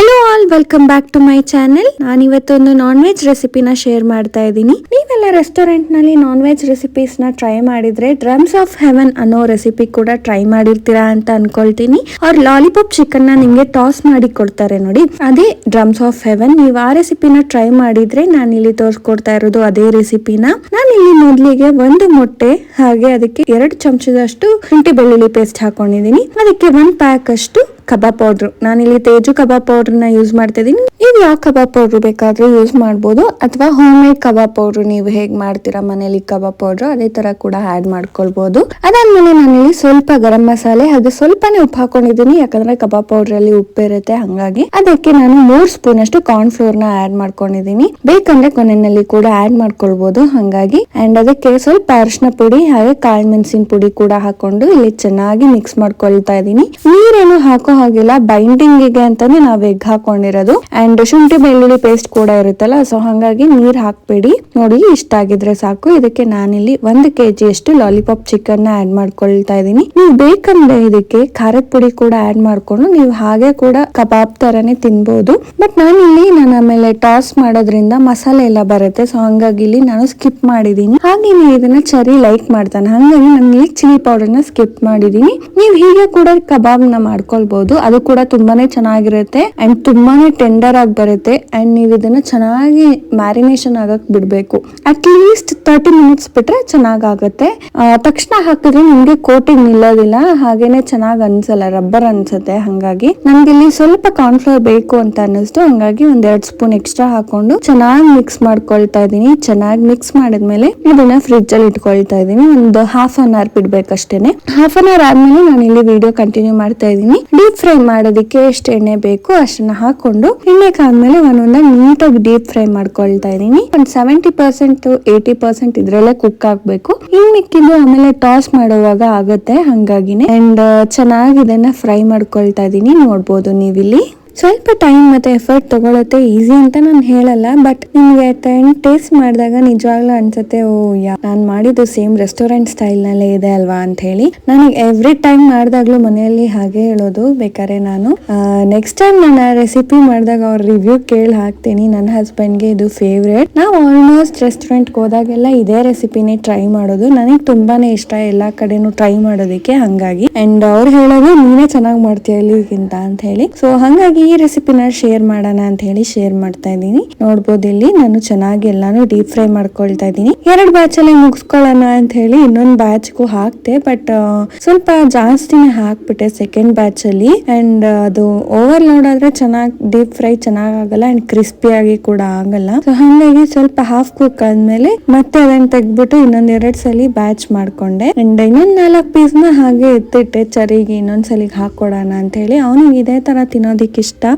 Hello all, welcome back to my channel. ನಾನು ಇವತ್ತೊಂದು non veg ರೆಸಿಪಿನ ಶೇರ್ ಮಾಡ್ತಾ ಇದ್ದೀನಿ. ನೀವೆಲ್ಲ ರೆಸ್ಟೋರೆಂಟ್ ನಲ್ಲಿ ನಾನ್ ವೆಜ್ ರೆಸಿಪೀಸ್ ನ ಟ್ರೈ ಮಾಡಿದ್ರೆ ಡ್ರಮ್ಸ್ ಆಫ್ ಹೆವೆನ್ ಅನ್ನೋ ರೆಸಿಪಿ ಕೂಡ ಟ್ರೈ ಮಾಡಿರ್ತೀರಾ ಅಂತ ಅನ್ಕೊಳ್ತೀನಿ. ಅವ್ರ ಲಾಲಿಪಾಪ್ ಚಿಕನ್ ನ ನಿಮ್ಗೆ ಟಾಸ್ ಮಾಡಿ ಕೊಡ್ತಾರೆ ನೋಡಿ, ಅದೇ ಡ್ರಮ್ಸ್ ಆಫ್ ಹೆವೆನ್. ನೀವು ಆ ರೆಸಿಪಿನ ಟ್ರೈ ಮಾಡಿದ್ರೆ ನಾನು ಇಲ್ಲಿ ತೋರಿಸ್ಕೊಡ್ತಾ ಇರೋದು ಅದೇ ರೆಸಿಪಿನ. ನಾನು ಇಲ್ಲಿ ಮೊದಲಿಗೆ ಒಂದು ಮೊಟ್ಟೆ ಹಾಗೆ ಅದಕ್ಕೆ 2 ಚಮಚದಷ್ಟು ಶುಂಠಿ ಬೆಳ್ಳುಳ್ಳಿ ಪೇಸ್ಟ್ ಹಾಕೊಂಡಿದ್ದೀನಿ. ಅದಕ್ಕೆ 1 ಪ್ಯಾಕ್ ಅಷ್ಟು ಕಬಾಬ್ ಪೌಡರ್, ನಾನಿಲ್ಲಿ ತೇಜು ಕಬಾಬ್ ಪೌಡರ್ ನ ಯೂಸ್ ಮಾಡ್ತಾ ಇದೀನಿ. ನೀವು ಯಾವ ಕಬಾಬ್ ಪೌಡರ್ ಬೇಕಾದ್ರೂ ಯೂಸ್ ಮಾಡಬಹುದು, ಅಥವಾ ಹೋಮ್ ಮೇಡ್ ಕಬಾಬ್ ಪೌಡರ್ ನೀವು ಹೇಗ್ ಮಾಡ್ತೀರಾ ಮನೇಲಿ ಕಬಾಬ್ ಪೌಡರ್ ಅದೇ ತರ ಕೂಡ ಆಡ್ ಮಾಡ್ಕೊಳ್ಬಹುದು. ಅದಾದ್ಮೇಲೆ ನಾನಿಲ್ಲಿ ಸ್ವಲ್ಪ ಗರಂ ಮಸಾಲೆ ಹಾಗೆ ಸ್ವಲ್ಪನೇ ಉಪ್ಪು ಹಾಕೊಂಡಿದ್ದೀನಿ, ಯಾಕಂದ್ರೆ ಕಬಾಬ್ ಪೌಡರ್ ಅಲ್ಲಿ ಉಪ್ಪು ಇರುತ್ತೆ. ಹಂಗಾಗಿ ಅದಕ್ಕೆ ನಾನು 3 ಸ್ಪೂನ್ ಅಷ್ಟು ಕಾರ್ನ್ ಫ್ಲೋರ್ ನ ಆಡ್ ಮಾಡ್ಕೊಂಡಿದ್ದೀನಿ. ಬೇಕಂದ್ರೆ ಕೊನೆಯಲ್ಲಿ ಕೂಡ ಆಡ್ ಮಾಡ್ಕೊಳ್ಬಹುದು. ಹಂಗಾಗಿ ಅಂಡ್ ಅದಕ್ಕೆ ಸ್ವಲ್ಪ ಅರಿಶಿನ ಪುಡಿ ಹಾಗೆ ಕಾಳು ಮೆಣಸಿನ ಪುಡಿ ಕೂಡ ಹಾಕೊಂಡು ಇಲ್ಲಿ ಚೆನ್ನಾಗಿ ಮಿಕ್ಸ್ ಮಾಡ್ಕೊಳ್ತಾ ಇದ್ದೀನಿ. ನೀರೇನು ಹಾಕೋ ಹಾಗಿಲ್ಲ, ಬೈಂಡಿಂಗ್ ಗೆ ಅಂತಾನೆ ನಾವ್ ಎಗ್ ಹಾಕೊಂಡಿರೋದು. ಅಂಡ್ ಶುಂಠಿ ಬೆಳ್ಳುಳ್ಳಿ ಪೇಸ್ಟ್ ಕೂಡ ಇರುತ್ತಲ್ಲ, ಸೊ ಹಂಗಾಗಿ ನೀರ್ ಹಾಕ್ಬೇಡಿ. ನೋಡಿ, ಇಷ್ಟ ಆಗಿದ್ರೆ ಸಾಕು. ಇದಕ್ಕೆ ನಾನಿಲ್ಲಿ 1 kg ಅಷ್ಟು ಲಾಲಿಪಾಪ್ ಚಿಕನ್ ನ ಆಡ್ ಮಾಡ್ಕೊಳ್ತಾ ಇದೀನಿ. ನೀವು ಬೇಕಂದ್ರೆ ಇದಕ್ಕೆ ಖಾರದ ಪುಡಿ ಕೂಡ ಆಡ್ ಮಾಡ್ಕೊಂಡು ನೀವು ಹಾಗೆ ಕೂಡ ಕಬಾಬ್ ತರನೇ ತಿನ್ಬಹುದು. ಬಟ್ ನಾನಿಲ್ಲಿ ಆಮೇಲೆ ಟಾಸ್ ಮಾಡೋದ್ರಿಂದ ಮಸಾಲೆ ಎಲ್ಲ ಬರುತ್ತೆ, ಸೊ ಹಂಗಾಗಿ ಇಲ್ಲಿ ನಾನು ಸ್ಕಿಪ್ ಮಾಡಿದೀನಿ. ಹಾಗೆ ನೀವು ಇದನ್ನ ಚರಿ ಲೈಕ್ ಮಾಡ್ತಾನೆ, ಹಂಗಾಗಿ ನಾನು ಇಲ್ಲಿ ಚಿಲ್ಲಿ ಪೌಡರ್ ನ ಸ್ಕಿಪ್ ಮಾಡಿದೀನಿ. ನೀವು ಹೀಗೆ ಕೂಡ ಕಬಾಬ್ ನ ಮಾಡ್ಕೊಳ್ಬಹುದು, ಅದು ಕೂಡ ತುಂಬಾನೇ ಚೆನ್ನಾಗಿರುತ್ತೆ ಅಂಡ್ ತುಂಬಾನೇ ಟೆಂಡರ್ ಆಗಿ ಬರುತ್ತೆ. ಅಂಡ್ ನೀವು ಇದನ್ನ ಚೆನ್ನಾಗಿ ಮ್ಯಾರಿನೇಷನ್ ಆಗಕ್ ಬಿಡ್ಬೇಕು. ಅಟ್ ಲೀಸ್ಟ್ 30 ಮಿನಿಟ್ಸ್ ಬಿಟ್ರೆ ಚೆನ್ನಾಗಾಗುತ್ತೆ. ತಕ್ಷಣ ಹಾಕಿದ್ರೆ ನಿಮ್ಗೆ ಕೋಟಿಂಗ್ ನಿಲ್ಲೋದಿಲ್ಲ, ಹಾಗೇನೆ ಚೆನ್ನಾಗ್ ಅನ್ಸಲ್ಲ, ರಬ್ಬರ್ ಅನ್ಸುತ್ತೆ. ಹಂಗಾಗಿ ನಮ್ಗೆ ಇಲ್ಲಿ ಸ್ವಲ್ಪ ಕಾರ್ನ್ಫ್ಲವರ್ ಬೇಕು ಅಂತ ಅನ್ನಿಸ್ತು, ಹಂಗಾಗಿ 1-2 ಸ್ಪೂನ್ ಎಕ್ಸ್ಟ್ರಾ ಹಾಕೊಂಡು ಚೆನ್ನಾಗಿ ಮಿಕ್ಸ್ ಮಾಡ್ಕೊಳ್ತಾ ಇದೀನಿ. ಚೆನ್ನಾಗಿ ಮಿಕ್ಸ್ ಮಾಡಿದ್ಮೇಲೆ ಇದನ್ನ ಫ್ರಿಡ್ಜ್ ಅಲ್ಲಿ ಇಟ್ಕೊಳ್ತಾ ಇದೀನಿ. ಒಂದು ಹಾಫ್ ಅನ್ ಅವರ್ ಬಿಡ್ಬೇಕಷ್ಟೇನೆ. ಹಾಫ್ ಅನ್ ಅವರ್ ಆದ್ಮೇಲೆ ನಾನು ಇಲ್ಲಿ ವಿಡಿಯೋ ಕಂಟಿನ್ಯೂ ಮಾಡ್ತಾ ಇದೀನಿ. ಡೀಪ್ ಫ್ರೈ ಮಾಡೋದಕ್ಕೆ ಎಷ್ಟು ಎಣ್ಣೆ ಬೇಕು ಅಷ್ಟನ್ನ ಹಾಕೊಂಡು ಎಣ್ಣೆ ಕಾದ್ಮೇಲೆ ಒಂದೊಂದ ನೀಟಾಗಿ ಡೀಪ್ ಫ್ರೈ ಮಾಡ್ಕೊಳ್ತಾ ಇದೀನಿ. ಒಂದು 70% to 80% ಇದ್ರಲ್ಲೇ ಕುಕ್ ಆಗ್ಬೇಕು. ಇನ್ ಮಿಕ್ಕಿದ್ದು ಆಮೇಲೆ ಟಾಸ್ ಮಾಡುವಾಗ ಆಗುತ್ತೆ, ಹಂಗಾಗಿನೇ. ಅಂಡ್ ಚೆನ್ನಾಗಿ ಇದನ್ನ ಫ್ರೈ ಮಾಡ್ಕೊಳ್ತಾ ಇದೀನಿ. ನೋಡ್ಬೋದು ನೀವಿಲ್ಲಿ ಸ್ವಲ್ಪ ಟೈಮ್ ಮತ್ತೆ ಎಫರ್ಟ್ ತಗೊಳತ್ತೆ, ಈಸಿ ಅಂತ ನಾನು ಹೇಳಲ್ಲ. ಬಟ್ ನಿಮ್ಗೆ ಟೇಸ್ಟ್ ಮಾಡಿದಾಗ ನಿಜವಾಗ್ಲೂ ಅನ್ಸುತ್ತೆ, ಓ ನಾನು ಮಾಡಿದ್ದು ಸೇಮ್ ರೆಸ್ಟೋರೆಂಟ್ ಸ್ಟೈಲ್ ನಲ್ಲೇ ಇದೆ ಅಲ್ವಾ ಅಂತ ಹೇಳಿ. ನನಗೆ ಎವ್ರಿ ಟೈಮ್ ಮಾಡಿದಾಗ್ಲೂ ಮನೆಯಲ್ಲಿ ಹಾಗೆ ಹೇಳೋದು. ಬೇಕಾದ್ರೆ ನಾನು ನೆಕ್ಸ್ಟ್ ಟೈಮ್ ನಾನು ರೆಸಿಪಿ ಮಾಡಿದಾಗ ಅವ್ರ ರಿವ್ಯೂ ಕೇಳಿ ಹಾಕ್ತೀನಿ. ನನ್ನ ಹಸ್ಬೆಂಡ್ಗೆ ಇದು ಫೇವ್ರೇಟ್. ನಾವು ಆಲ್ಮೋಸ್ಟ್ ರೆಸ್ಟೋರೆಂಟ್ಗೆ ಹೋದಾಗೆಲ್ಲ ಇದೇ ರೆಸಿಪಿನೇ ಟ್ರೈ ಮಾಡೋದು. ನನಗೆ ತುಂಬಾನೇ ಇಷ್ಟ ಎಲ್ಲಾ ಕಡೆನೂ ಟ್ರೈ ಮಾಡೋದಕ್ಕೆ. ಹಂಗಾಗಿ ಅಂಡ್ ಅವ್ರು ಹೇಳೋದು ನೀನೇ ಚೆನ್ನಾಗಿ ಮಾಡ್ತೀಯ ಇಲ್ಲಿಗಿಂತ ಅಂತ ಹೇಳಿ. ಸೊ ಹಂಗಾಗಿ ಈ ರೆಸಿಪಿನ ಶೇರ್ ಮಾಡೋಣ ಅಂತ ಹೇಳಿ ಶೇರ್ ಮಾಡ್ತಾ ಇದ್ದೀನಿ. ನೋಡ್ಬೋದು ಇಲ್ಲಿ ನಾನು ಚೆನ್ನಾಗಿ ಎಲ್ಲಾನು ಡೀಪ್ ಫ್ರೈ ಮಾಡ್ಕೊಳ್ತಾ ಇದ್ದೀನಿ. 2 ಬ್ಯಾಚ್ ಅಲ್ಲಿ ಮುಗಿಸ್ಕೊಳ್ಳೋಣ ಅಂತ ಹೇಳಿ ಇನ್ನೊಂದು ಬ್ಯಾಚ್ಗೂ ಹಾಕ್ತೆ, ಬಟ್ ಸ್ವಲ್ಪ ಜಾಸ್ತಿನೇ ಹಾಕ್ಬಿಟ್ಟೆ ಸೆಕೆಂಡ್ ಬ್ಯಾಚ್ ಅಲ್ಲಿ. ಅಂಡ್ ಅದು ಓವರ್ಲೋಡ್ ಆದ್ರೆ ಚೆನ್ನಾಗಿ ಡೀಪ್ ಫ್ರೈ ಚೆನ್ನಾಗ್ ಆಗಲ್ಲ ಅಂಡ್ ಕ್ರಿಸ್ಪಿ ಆಗಿ ಕೂಡ ಆಗಲ್ಲ. ಸೊ ಹಾಗಾಗಿ ಸ್ವಲ್ಪ ಹಾಫ್ ಕುಕ್ ಆದ್ಮೇಲೆ ಮತ್ತೆ ಅದನ್ನ ತೆಗ್ದ್ಬಿಟ್ಟು ಇನ್ನೊಂದ್ 2 ಸಲ ಬ್ಯಾಚ್ ಮಾಡ್ಕೊಂಡೆ. ಅಂಡ್ ಇನ್ನೊಂದ್ 4 ಪೀಸ್ ನ ಹಾಗೆ ಎತ್ತಿಟ್ಟೆ ಚರಿಗೆ ಇನ್ನೊಂದ್ಸಲಿಗೆ ಹಾಕೊಡೋಣ ಅಂತ ಹೇಳಿ. ಅವನಿಗೆ ಇದೇ ತರ ತಿನ್ನೋದಿಕ್ಕೆ ಇಷ್ಟ.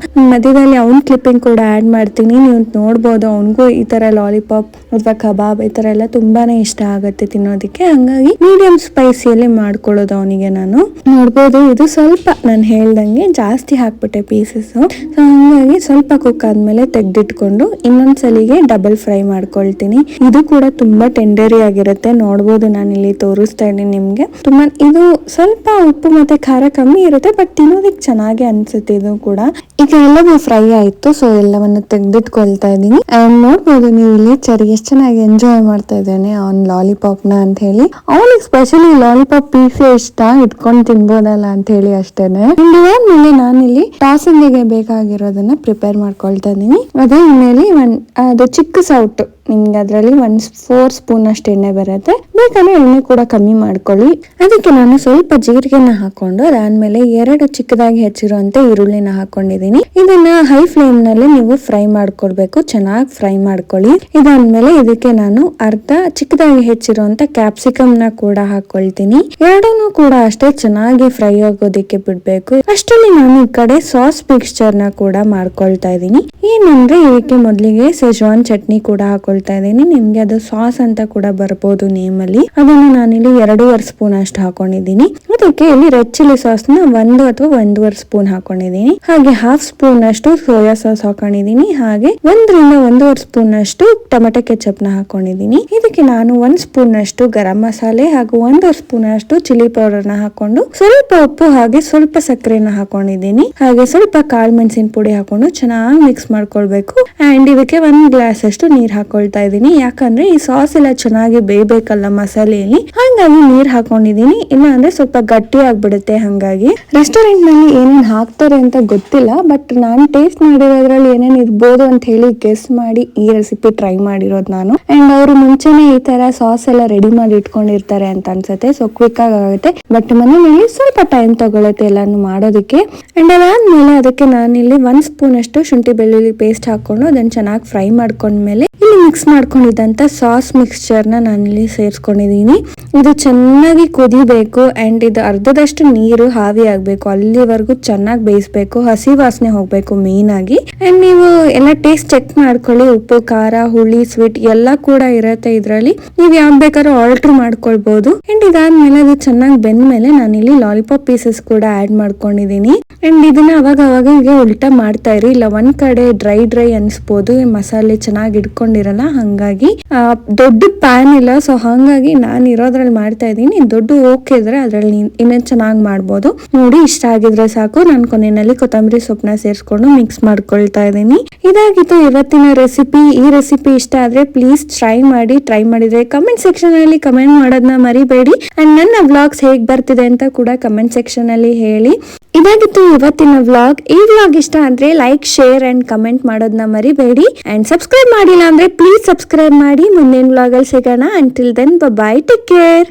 ಮಧ್ಯದಲ್ಲಿ ಅವ್ನ್ ಕ್ಲಿಪ್ಪಿಂಗ್ ಕೂಡ ಆಡ್ ಮಾಡ್ತೀನಿ, ನೀವು ನೋಡ್ಬೋದು. ಅವನಿಗೂ ಈ ತರ ಲಾಲಿಪಾಪ್ ಅಥವಾ ಕಬಾಬ್ ಈ ತರ ಎಲ್ಲ ತುಂಬಾನೇ ಇಷ್ಟ ಆಗುತ್ತೆ ತಿನ್ನೋದಿಕ್ಕೆ. ಹಂಗಾಗಿ ಮೀಡಿಯಂ ಸ್ಪೈಸಿಯಲ್ಲಿ ಮಾಡ್ಕೊಳ್ಳೋದು ಅವನಿಗೆ. ನಾನು ನೋಡ್ಬೋದು ಇದು ಸ್ವಲ್ಪ ನಾನು ಹೇಳ್ದಂಗೆ ಜಾಸ್ತಿ ಹಾಕ್ಬಿಟ್ಟೆ ಪೀಸಸ್. ಸೊ ಹಂಗಾಗಿ ಸ್ವಲ್ಪ ಕುಕ್ ಆದ್ಮೇಲೆ ತೆಗ್ದಿಟ್ಕೊಂಡು ಇನ್ನೊಂದ್ಸಲಿಗೆ ಡಬಲ್ ಫ್ರೈ ಮಾಡ್ಕೊಳ್ತೀನಿ. ಇದು ಕೂಡ ತುಂಬಾ ಟೆಂಡರಿ ಆಗಿರುತ್ತೆ. ನೋಡ್ಬೋದು ನಾನು ಇಲ್ಲಿ ತೋರಿಸ್ತಾ ಇದ್ದೀನಿ ನಿಮ್ಗೆ. ತುಂಬಾ ಇದು ಸ್ವಲ್ಪ ಉಪ್ಪು ಮತ್ತೆ ಖಾರ ಕಮ್ಮಿ ಇರುತ್ತೆ, ಬಟ್ ತಿನ್ನೋದಿಕ್ ಚೆನ್ನಾಗಿ ಅನ್ಸುತ್ತೆ ಇದು ಕೂಡ. ಈಗ ಎಲ್ಲವೂ ಫ್ರೈ ಆಯ್ತು, ಸೊ ಎಲ್ಲವನ್ನು ತೆಗೆದಿಟ್ಕೊಳ್ತಾ ಇದೀನಿ. ಅಂಡ್ ನೋಡ್ಬೋದು ನೀವು ಇಲ್ಲಿ ಚರಿ ಎಷ್ಟು ಚೆನ್ನಾಗಿ ಎಂಜಾಯ್ ಮಾಡ್ತಾ ಇದ್ದಾನೆ ಅವ್ನ್ ಲಾಲಿಪಾಪ್ ನ ಅಂತ ಹೇಳಿ. ಅವನಿಗೆ ಸ್ಪೆಷಲಿ ಲಾಲಿಪಾಪ್ ಪೀಸ್ ಇಷ್ಟ, ಇಟ್ಕೊಂಡು ತಿನ್ಬೋದಲ್ಲ ಅಂತ ಹೇಳಿ ಅಷ್ಟೇನೆ. ಇದಾದ್ಮೇಲೆ ನಾನಿಲ್ಲಿ ಟಾಸಿಂಗಿಗೆ ಬೇಕಾಗಿರೋದನ್ನ ಪ್ರಿಪೇರ್ ಮಾಡ್ಕೊಳ್ತಾ ಇದೀನಿ. ಅದೇ ಎಣ್ಣೆಲಿ ಅದು ಚಿಕ್ಕ ಸೌಟು, ನಿಮ್ಗೆ ಅದರಲ್ಲಿ 4 ಸ್ಪೂನ್ ಅಷ್ಟು ಎಣ್ಣೆ ಬರುತ್ತೆ. ಬೇಕಂದ್ರೆ ಎಣ್ಣೆ ಕೂಡ ಕಮ್ಮಿ ಮಾಡ್ಕೊಳ್ಳಿ. ಅದಕ್ಕೆ ನಾನು ಸ್ವಲ್ಪ ಜೀರಿಗೆನ ಹಾಕೊಂಡು ಅದಾದ್ಮೇಲೆ 2 ಚಿಕ್ಕದಾಗಿ ಹೆಚ್ಚಿರುವಂತೆ ಈರುಳ್ಳಿನ ಹಾಕೊಂಡಿದೀನಿ. ಇದನ್ನ ಹೈ ಫ್ಲೇಮ್ ನಲ್ಲಿ ನೀವು ಫ್ರೈ ಮಾಡ್ಕೊಳ್ಬೇಕು, ಚೆನ್ನಾಗಿ ಫ್ರೈ ಮಾಡ್ಕೊಳ್ಳಿ. ಇದಾದ್ಮೇಲೆ ಇದಕ್ಕೆ ನಾನು ಅರ್ಧ ಚಿಕ್ಕದಾಗಿ ಹೆಚ್ಚಿರುವಂತ ಕ್ಯಾಪ್ಸಿಕಮ್ ನ ಕೂಡ ಹಾಕೊಳ್ತೀನಿ. 2 ಕೂಡ ಅಷ್ಟೇ ಚೆನ್ನಾಗಿ ಫ್ರೈ ಆಗೋದಿಕ್ಕೆ ಬಿಡ್ಬೇಕು. ಅಷ್ಟರಲ್ಲಿ ನಾನು ಈ ಕಡೆ ಸಾಸ್ ಮಿಕ್ಸ್ಚರ್ ನ ಕೂಡ ಮಾಡ್ಕೊಳ್ತಾ ಇದೀನಿ. ಏನಂದ್ರೆ ಇದಕ್ಕೆ ಮೊದಲಿಗೆ ಸೆಜ್ವಾನ್ ಚಟ್ನಿ ಕೂಡ ಹಾಕೊಳ್ತೀನಿ. ಹಾಕೊಳ್ತಾ ಇದ್ದೀನಿ. ನಿಮ್ಗೆ ಅದು ಸಾಸ್ ಅಂತ ಕೂಡ ಬರ್ಬೋದು ನೇಮ್ ಅಲ್ಲಿ. ಅದನ್ನು ನಾನಿಲ್ಲಿ 2.5 ಸ್ಪೂನ್ ಅಷ್ಟು ಹಾಕೊಂಡಿದ್ದೀನಿ. ಅದಕ್ಕೆ ಇಲ್ಲಿ ರೆಡ್ ಚಿಲ್ಲಿ ಸಾಸ್ ನ 1 ಅಥವಾ 1.5 ಸ್ಪೂನ್ ಹಾಕೊಂಡಿದ್ದೀನಿ. ಹಾಗೆ 1/2 ಸ್ಪೂನ್ ಅಷ್ಟು ಸೋಯಾ ಸಾಸ್ ಹಾಕೊಂಡಿದ್ದೀನಿ. ಹಾಗೆ 1 ರಿಂದ 1.5 ಸ್ಪೂನ್ ಅಷ್ಟು ಟೊಮೆಟೊ ಕೆಚಪ್ ನ ಹಾಕೊಂಡಿದ್ದೀನಿ. ಇದಕ್ಕೆ ನಾನು 1 ಸ್ಪೂನ್ ಅಷ್ಟು ಗರಂ ಮಸಾಲೆ ಹಾಗೂ 1.5 ಸ್ಪೂನ್ ಅಷ್ಟು ಚಿಲ್ಲಿ ಪೌಡರ್ ನ ಹಾಕೊಂಡು ಸ್ವಲ್ಪ ಉಪ್ಪು ಹಾಗೆ ಸ್ವಲ್ಪ ಸಕ್ಕರೆನ ಹಾಕೊಂಡಿದ್ದೀನಿ. ಹಾಗೆ ಸ್ವಲ್ಪ ಕಾಳು ಮೆಣಸಿನ ಪುಡಿ ಹಾಕೊಂಡು ಚೆನ್ನಾಗಿ ಮಿಕ್ಸ್ ಮಾಡ್ಕೊಳ್ಬೇಕು. ಅಂಡ್ ಇದಕ್ಕೆ 1 ಗ್ಲಾಸ್ ಅಷ್ಟು ನೀರ್ ಹಾಕೊಳ್ತಾ ಇದ್ದೀನಿ. ಯಾಕಂದ್ರೆ ಈ ಸಾಸ್ ಎಲ್ಲ ಚೆನ್ನಾಗಿ ಬೇಯಬೇಕಲ್ಲ ಮಸಾಲೆಯಲ್ಲಿ, ಹಾಗಾಗಿ ನೀರ್ ಹಾಕೊಂಡಿದ್ದೀನಿ. ಇಲ್ಲ ಅಂದ್ರೆ ಸ್ವಲ್ಪ ಗಟ್ಟಿ ಆಗ್ಬಿಡುತ್ತೆ. ಹಾಗಾಗಿ ರೆಸ್ಟೋರೆಂಟ್ ನಲ್ಲಿ ಏನೇನ್ ಹಾಕ್ತಾರೆ ಅಂತ ಗೊತ್ತಿಲ್ಲ, ಬಟ್ ನಾನು ಟೇಸ್ಟ್ ಮಾಡಿರೋದ್ರಲ್ಲಿ ಏನೇನ್ ಇರ್ಬೋದು ಅಂತ ಹೇಳಿ ಗೆಸ್ ಮಾಡಿ ಈ ರೆಸಿಪಿ ಟ್ರೈ ಮಾಡಿರೋದು ನಾನು. ಅಂಡ್ ಅವರು ಮುಂಚೆನೆ ಈ ತರ ಸಾಸ್ ಎಲ್ಲ ರೆಡಿ ಮಾಡಿ ಇಟ್ಕೊಂಡಿರ್ತಾರೆ ಅಂತ ಅನ್ಸುತ್ತೆ. ಸೊ ಕ್ವಿಕ್ ಆಗುತ್ತೆ, ಬಟ್ ಮನೆಯಲ್ಲಿ ಸ್ವಲ್ಪ ಟೈಮ್ ತಗೊಳುತ್ತೆ ಎಲ್ಲಾನು ಮಾಡೋದಕ್ಕೆ. ಅಂಡ್ ಅದಾದ್ಮೇಲೆ ಅದಕ್ಕೆ ನಾನಿಲ್ಲಿ 1 ಸ್ಪೂನ್ ಅಷ್ಟು ಶುಂಠಿ ಬೆಳ್ಳುಳ್ಳಿ ಪೇಸ್ಟ್ ಹಾಕೊಂಡು ಅದನ್ನ ಚೆನ್ನಾಗಿ ಫ್ರೈ ಮಾಡ್ಕೊಂಡ್ಮೇಲೆ ಇಲ್ಲಿ ಮಿಕ್ಸ್ ಮಾಡ್ಕೊಂಡಿದ್ದಂತ ಸಾಸ್ ಮಿಕ್ಸ್ಚರ್ ನ ನಾನಿಲ್ಲಿ ಸೇರಿಸ್ಕೊಂಡಿದೀನಿ. ಇದು ಚೆನ್ನಾಗಿ ಕುದಿಬೇಕು ಅಂಡ್ ಇದು ಅರ್ಧದಷ್ಟು ನೀರು ಹಾವಿ ಆಗ್ಬೇಕು, ಅಲ್ಲಿವರೆಗೂ ಚೆನ್ನಾಗಿ ಬೇಯಿಸ್ಬೇಕು, ಹಸಿ ವಾಸನೆ ಹೋಗ್ಬೇಕು ಮೇನ್ ಆಗಿ. ಅಂಡ್ ನೀವು ಎಲ್ಲ ಟೇಸ್ಟ್ ಚೆಕ್ ಮಾಡ್ಕೊಳ್ಳಿ, ಉಪ್ಪು ಖಾರ ಹುಳಿ ಸ್ವೀಟ್ ಎಲ್ಲ ಕೂಡ ಇರತ್ತೆ ಇದ್ರಲ್ಲಿ, ನೀವ್ ಯಾವ್ದು ಬೇಕಾದ್ರೂ ಆಲ್ಟರ್ ಮಾಡ್ಕೊಳ್ಬಹುದು. ಅಂಡ್ ಇದಾದ್ಮೇಲೆ ಅದು ಚೆನ್ನಾಗಿ ಬೆಂದ್ಮೇಲೆ ನಾನಿಲ್ಲಿ ಲಾಲಿಪಾಪ್ ಪೀಸಸ್ ಕೂಡ ಆಡ್ ಮಾಡ್ಕೊಂಡಿದೀನಿ. ಅಂಡ್ ಇದನ್ನ ಅವಾಗ ಹೀಗೆ ಉಲ್ಟಾ ಮಾಡ್ತಾ ಇರಿ, ಇಲ್ಲ ಒಂದ್ ಕಡೆ ಡ್ರೈ ಅನ್ಸ್ಬೋದು, ಮಸಾಲೆ ಚೆನ್ನಾಗಿ ಇಟ್ಕೊಂಡಿರಲ್ಲ. ಹಂಗಾಗಿ ದೊಡ್ಡ ಪ್ಯಾನ್ ಇಲ್ಲ, ಸೊ ಹಂಗಾಗಿ ನಾನು ಇರೋದ್ರಲ್ಲಿ ಮಾಡ್ತಾ ಇದ್ದೀನಿ. ದೊಡ್ಡ ಓಕೆ ಇದ್ರೆ ಅದ್ರಲ್ಲಿ ಇನ್ನೂ ಚೆನ್ನಾಗಿ ಮಾಡ್ಬೋದು. ನೋಡಿ ಇಷ್ಟ ಆಗಿದ್ರೆ ಸಾಕು. ನಾನು ಕೊನೆಯಲ್ಲಿ ಕೊತ್ತಂಬರಿ ಸೊಪ್ಪನ್ನ ಸೇರಿಸ್ಕೊಂಡು ಮಿಕ್ಸ್ ಮಾಡ್ಕೊಳ್ತಾ ಇದ್ದೀನಿ. ಇದಾಗಿತ್ತು ಇವತ್ತಿನ ರೆಸಿಪಿ. ಈ ರೆಸಿಪಿ ಇಷ್ಟ ಆದ್ರೆ ಪ್ಲೀಸ್ ಟ್ರೈ ಮಾಡಿದ್ರೆ ಕಮೆಂಟ್ ಸೆಕ್ಷನ್ ಅಲ್ಲಿ ಕಮೆಂಟ್ ಮಾಡೋದನ್ನ ಮರಿಬೇಡಿ. ಅಂಡ್ ನನ್ನ ವ್ಲಾಗ್ಸ್ ಹೇಗ್ ಬರ್ತಿದೆ ಅಂತ ಕೂಡ ಕಮೆಂಟ್ ಸೆಕ್ಷನ್ ಅಲ್ಲಿ ಹೇಳಿ. ಇದಾಗಿತ್ತು ಇವತ್ತಿನ ವ್ಲಾಗ್. ಈ ವ್ಲಾಗ್ ಇಷ್ಟ ಅಂದ್ರೆ ಲೈಕ್, ಶೇರ್ ಅಂಡ್ ಕಮೆಂಟ್ ಮಾಡೋದನ್ನ ಮರಿಬೇಡಿ. ಅಂಡ್ ಸಬ್ಸ್ಕ್ರೈಬ್ ಮಾಡಿಲ್ಲ ಅಂದ್ರೆ ಪ್ಲೀಸ್ ಸಬ್ಸ್ಕ್ರೈಬ್ ಮಾಡಿ. ಮುಂದಿನ ವ್ಲಾಗ್ ಅಲ್ಲಿ ಸಿಗೋಣ. Until then bye, take care.